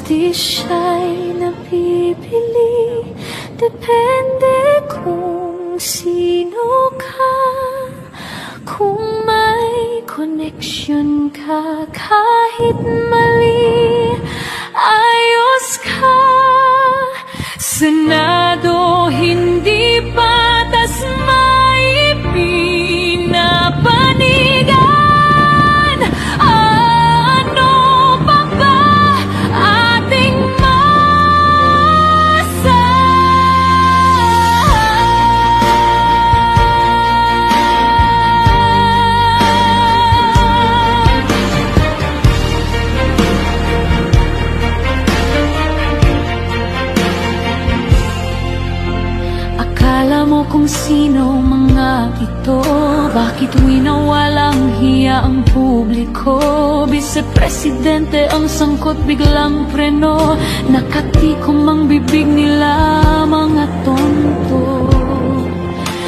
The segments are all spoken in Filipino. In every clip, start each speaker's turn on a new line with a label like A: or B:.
A: Hustisya'y napipili, depende kung sino ka. Kung may connection ka, kahit mali, ayos ka. Senado, hindi patas maipinapanigan. Ano pa ba ating masa? Akala mo kung sino mga ito, bakit winawalang hiya ang publiko? Vice-presidente ang sangkot, biglang preno, nakatikom ang bibig nila, mga tonto.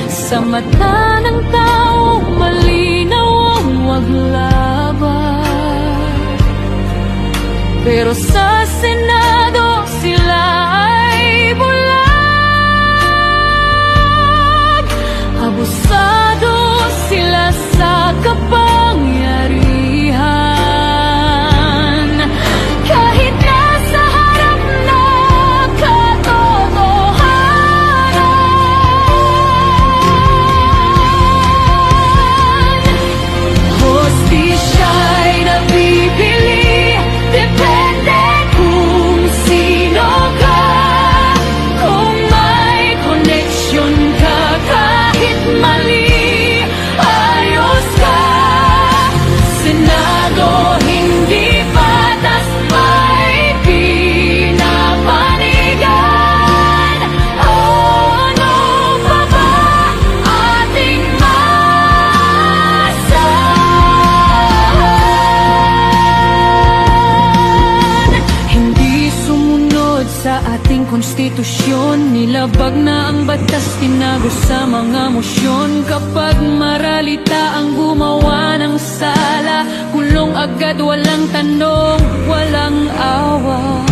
A: Sa mata ng tao, malinaw ang waglaban, pero sa Senado sila ay bulag. Abusado sila sa kapangyarihan, kahit nasa harap na katotohanan. Hustisya'y napipili, depende kung sino ka. Kung may connection ka, kahit mali, ayos ka. Senado, hindi patas maipinapanigan. Ano pa ba ating masahan? Hindi sumunod sa ating konstitusyon, nilabag na ang batas, tinago sa mga mosyon. Kapag maralita ang gumawa ng sala, kulong agad, walang tanong, walang awa.